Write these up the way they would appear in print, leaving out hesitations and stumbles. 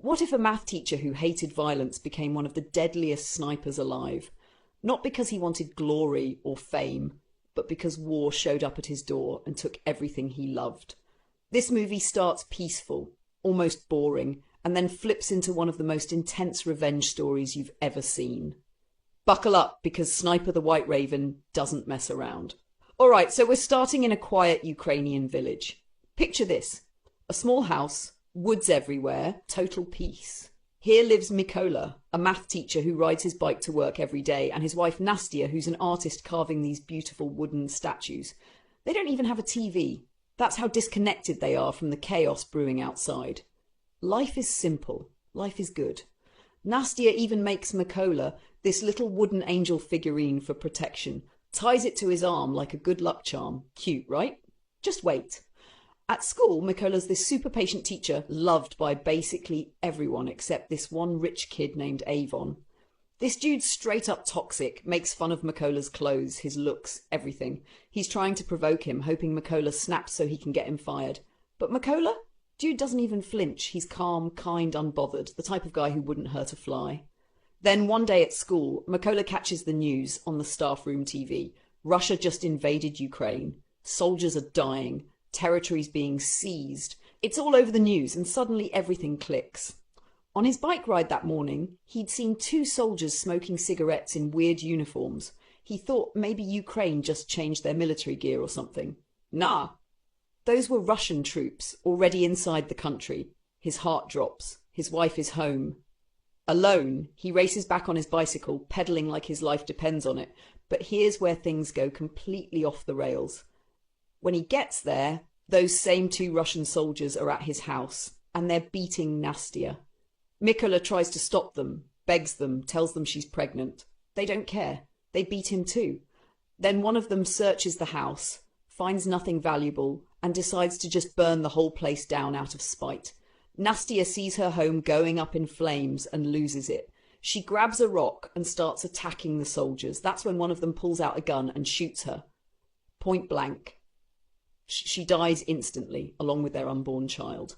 What if a math teacher who hated violence became one of the deadliest snipers alive? Not because he wanted glory or fame, but because war showed up at his door and took everything he loved. This movie starts peaceful, almost boring, and then flips into one of the most intense revenge stories you've ever seen. Buckle up, because Sniper the White Raven doesn't mess around. Alright, so we're starting in a quiet Ukrainian village. Picture this: a small house, woods everywhere, total peace. Here lives Mykola, a math teacher who rides his bike to work every day, and his wife Nastia, who's an artist carving these beautiful wooden statues. They don't even have a TV. That's how disconnected they are from the chaos brewing outside. Life is simple. Life is good. Nastia even makes Mykola this little wooden angel figurine for protection, ties it to his arm like a good luck charm. Cute, right? Just wait. At school, Mykola's this super patient teacher, loved by basically everyone except this one rich kid named Avon. This dude's straight up toxic, makes fun of Mykola's clothes, his looks, everything. He's trying to provoke him, hoping Mykola snaps so he can get him fired. But Mykola? Dude doesn't even flinch. He's calm, kind, unbothered, the type of guy who wouldn't hurt a fly. Then one day at school, Mykola catches the news on the staff room TV. Russia just invaded Ukraine. Soldiers are dying. Territories being seized. It's all over the news, and suddenly everything clicks. On his bike ride that morning, he'd seen two soldiers smoking cigarettes in weird uniforms. He thought maybe Ukraine just changed their military gear or something. Nah. Those were Russian troops, already inside the country. His heart drops. His wife is home. Alone, he races back on his bicycle, pedalling like his life depends on it. But here's where things go completely off the rails. When he gets there, those same two Russian soldiers are at his house, and they're beating Nastia. Mykola tries to stop them, begs them, tells them she's pregnant. They don't care. They beat him too. Then one of them searches the house, finds nothing valuable, and decides to just burn the whole place down out of spite. Nastia sees her home going up in flames and loses it. She grabs a rock and starts attacking the soldiers. That's when one of them pulls out a gun and shoots her. Point blank. She dies instantly, along with their unborn child.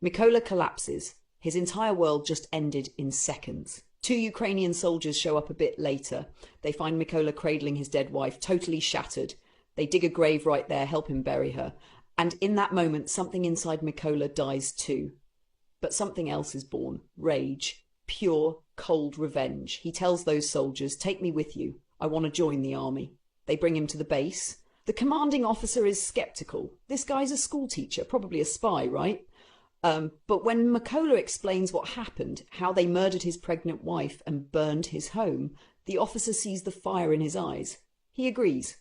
Mykola collapses. His entire world just ended in seconds. Two Ukrainian soldiers show up a bit later. They find Mykola cradling his dead wife, totally shattered. They dig a grave right there, help him bury her. And in that moment, something inside Mykola dies too. But something else is born. Rage. Pure, cold revenge. He tells those soldiers, "Take me with you. I want to join the army." They bring him to the base. The commanding officer is skeptical. This guy's a school teacher, probably a spy, right? But when Mykola explains what happened, how they murdered his pregnant wife and burned his home, the officer sees the fire in his eyes. He agrees.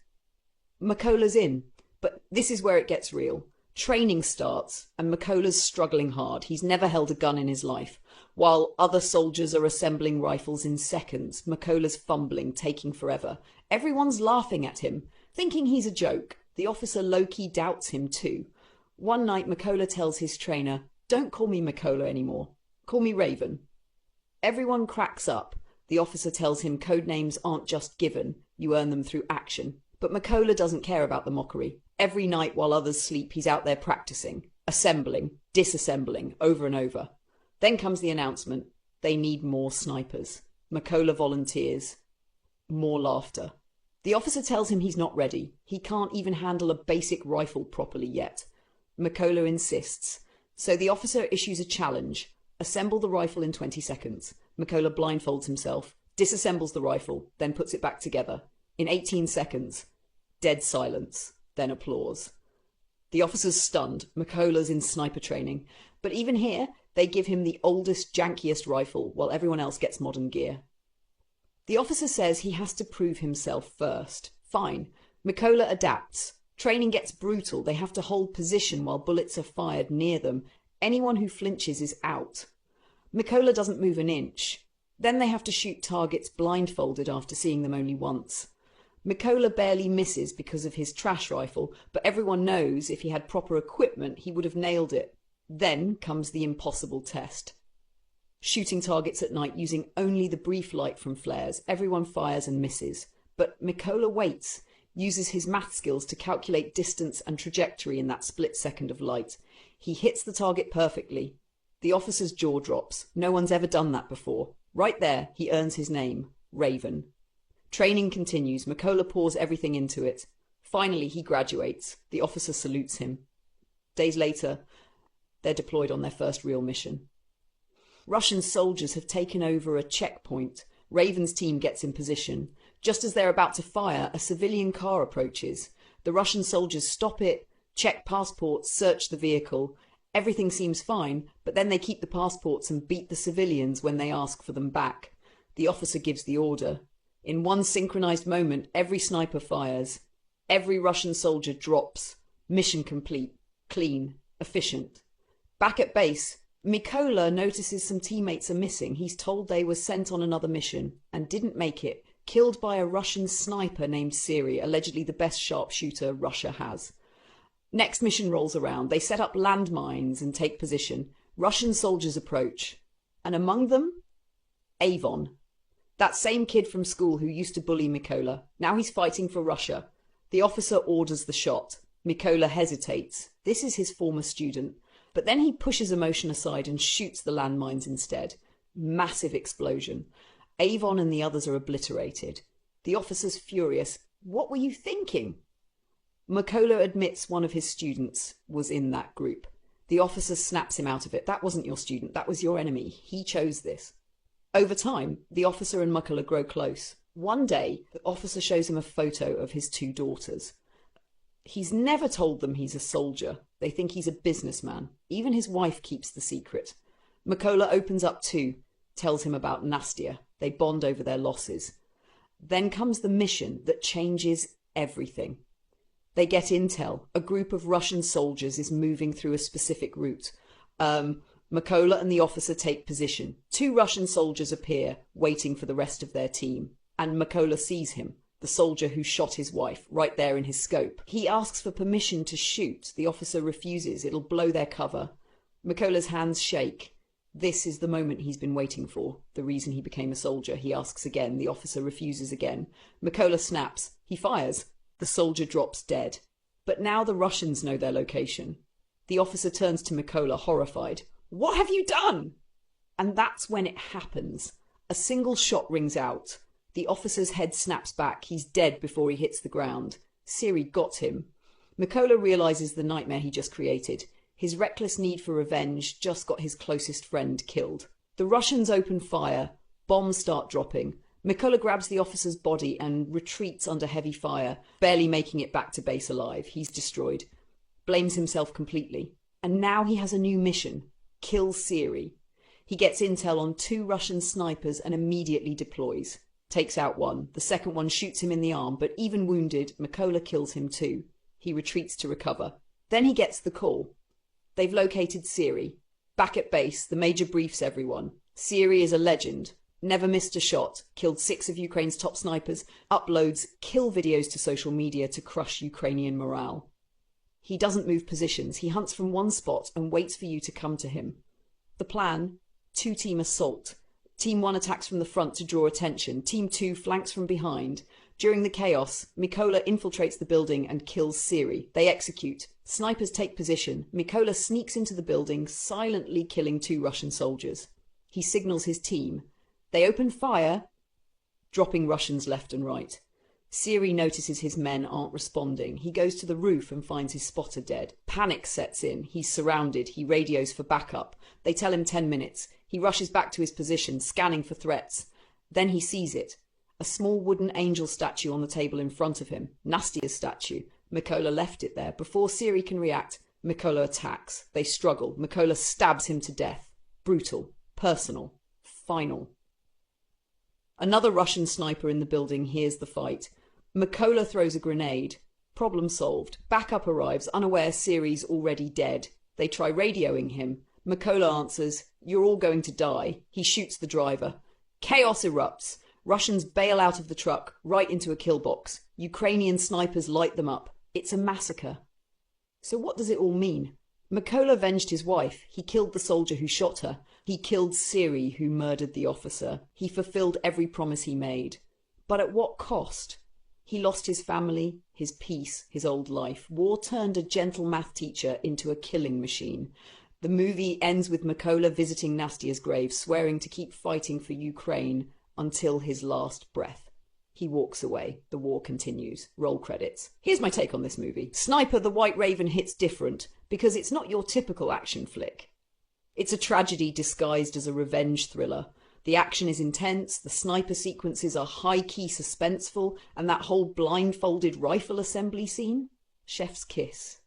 Mykola's in. But this is where it gets real. Training starts, and Mykola's struggling hard. He's never held a gun in his life. While other soldiers are assembling rifles in seconds, Mykola's fumbling, taking forever. Everyone's laughing at him, thinking he's a joke. The officer low-key doubts him too. One night, Mykola tells his trainer, "Don't call me Mykola anymore. Call me Raven." Everyone cracks up. The officer tells him code names aren't just given, you earn them through action. But Mykola doesn't care about the mockery. Every night while others sleep, he's out there practicing, assembling, disassembling, over and over. Then comes the announcement. They need more snipers. Mykola volunteers. More laughter. The officer tells him he's not ready. He can't even handle a basic rifle properly yet. Mykola insists. So the officer issues a challenge. Assemble the rifle in 20 seconds. Mykola blindfolds himself, disassembles the rifle, then puts it back together. In 18 seconds. Dead silence. Then applause. The officer's stunned. Mykola's in sniper training. But even here, they give him the oldest, jankiest rifle, while everyone else gets modern gear. The officer says he has to prove himself first. Fine. Mykola adapts. Training gets brutal. They have to hold position while bullets are fired near them. Anyone who flinches is out. Mykola doesn't move an inch. Then they have to shoot targets blindfolded after seeing them only once. Mykola barely misses because of his trash rifle, but everyone knows if he had proper equipment he would have nailed it. Then comes the impossible test. Shooting targets at night using only the brief light from flares. Everyone fires and misses. But Mykola waits, uses his math skills to calculate distance and trajectory in that split second of light. He hits the target perfectly. The officer's jaw drops. No one's ever done that before. Right there, he earns his name, Raven. Training continues. Mykola pours everything into it. Finally, he graduates. The officer salutes him. Days later, they're deployed on their first real mission. Russian soldiers have taken over a checkpoint. Raven's team gets in position. Just as they're about to fire, a civilian car approaches. The Russian soldiers stop it, check passports, search the vehicle. Everything seems fine, but then they keep the passports and beat the civilians when they ask for them back. The officer gives the order. In one synchronized moment, every sniper fires. Every Russian soldier drops. Mission complete. Clean. Efficient. Back at base, Mykola notices some teammates are missing. He's told they were sent on another mission and didn't make it. Killed by a Russian sniper named Siri, allegedly the best sharpshooter Russia has. Next mission rolls around. They set up landmines and take position. Russian soldiers approach. And among them, Avon. That same kid from school who used to bully Mykola. Now he's fighting for Russia. The officer orders the shot. Mykola hesitates. This is his former student. But then he pushes emotion aside and shoots the landmines instead. Massive explosion. Avon and the others are obliterated. The officer's furious. What were you thinking? Mykola admits one of his students was in that group. The officer snaps him out of it. That wasn't your student. That was your enemy. He chose this. Over time, the officer and Mykola grow close. One day, the officer shows him a photo of his two daughters. He's never told them he's a soldier. They think he's a businessman. Even his wife keeps the secret. Mykola opens up too, tells him about Nastya. They bond over their losses. Then comes the mission that changes everything. They get intel. A group of Russian soldiers is moving through a specific route. Mykola and the officer take position. Two Russian soldiers appear, waiting for the rest of their team. And Mykola sees him, the soldier who shot his wife, right there in his scope. He asks for permission to shoot. The officer refuses. It'll blow their cover. Mykola's hands shake. This is the moment he's been waiting for. The reason he became a soldier. He asks again. The officer refuses again. Mykola snaps. He fires. The soldier drops dead. But now the Russians know their location. The officer turns to Mykola, horrified. What have you done? And that's when it happens. A single shot rings out. The officer's head snaps back. He's dead before he hits the ground. Siri got him. Mykola realizes the nightmare he just created. His reckless need for revenge just got his closest friend killed. The Russians open fire. Bombs start dropping. Mykola grabs the officer's body and retreats under heavy fire, barely making it back to base alive. He's destroyed. Blames himself completely. And now he has a new mission. Kill Siri. He gets intel on two Russian snipers and immediately deploys. Takes out one. The second one shoots him in the arm, but even wounded, Mykola kills him too. He retreats to recover. Then he gets the call. They've located Siri. Back at base, the major briefs everyone. Siri is a legend. Never missed a shot. Killed 6 of Ukraine's top snipers. Uploads kill videos to social media to crush Ukrainian morale. He doesn't move positions. He hunts from one spot and waits for you to come to him. The plan? 2-team assault. Team 1 attacks from the front to draw attention. Team 2 flanks from behind. During the chaos, Mykola infiltrates the building and kills Siri. They execute. Snipers take position. Mykola sneaks into the building, silently killing 2 Russian soldiers. He signals his team. They open fire, dropping Russians left and right. Siri notices his men aren't responding. He goes to the roof and finds his spotter dead. Panic sets in. He's surrounded. He radios for backup. They tell him 10 minutes. He rushes back to his position, scanning for threats. Then he sees it. A small wooden angel statue on the table in front of him. Nastya's statue. Mykola left it there. Before Siri can react, Mykola attacks. They struggle. Mykola stabs him to death. Brutal. Personal. Final. Another Russian sniper in the building hears the fight. Mykola throws a grenade. Problem solved. Backup arrives, unaware Siri's already dead. They try radioing him. Mykola answers, "You're all going to die." He shoots the driver. Chaos erupts. Russians bail out of the truck, right into a kill box. Ukrainian snipers light them up. It's a massacre. So what does it all mean? Mykola avenged his wife. He killed the soldier who shot her. He killed Siri, who murdered the officer. He fulfilled every promise he made. But at what cost? He lost his family, his peace, his old life. War turned a gentle math teacher into a killing machine. The movie ends with Mykola visiting Nastia's grave, swearing to keep fighting for Ukraine until his last breath. He walks away. The war continues. Roll credits. Here's my take on this movie. Sniper: The White Raven hits different because it's not your typical action flick. It's a tragedy disguised as a revenge thriller. The action is intense, the sniper sequences are high-key suspenseful, and that whole blindfolded rifle assembly scene? Chef's kiss.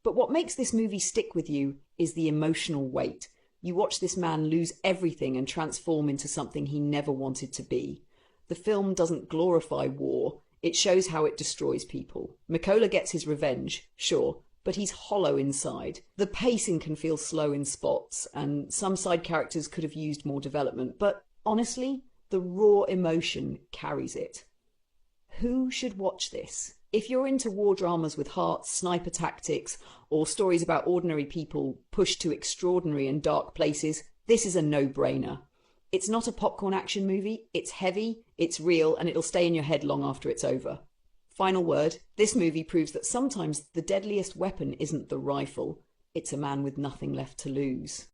But what makes this movie stick with you is the emotional weight. You watch this man lose everything and transform into something he never wanted to be. The film doesn't glorify war, it shows how it destroys people. Mykola gets his revenge, sure, but he's hollow inside. The pacing can feel slow in spots, and some side characters could have used more development, but honestly, the raw emotion carries it. Who should watch this? If you're into war dramas with heart, sniper tactics, or stories about ordinary people pushed to extraordinary and dark places, this is a no-brainer. It's not a popcorn action movie, it's heavy, it's real, and it'll stay in your head long after it's over. Final word, this movie proves that sometimes the deadliest weapon isn't the rifle, it's a man with nothing left to lose.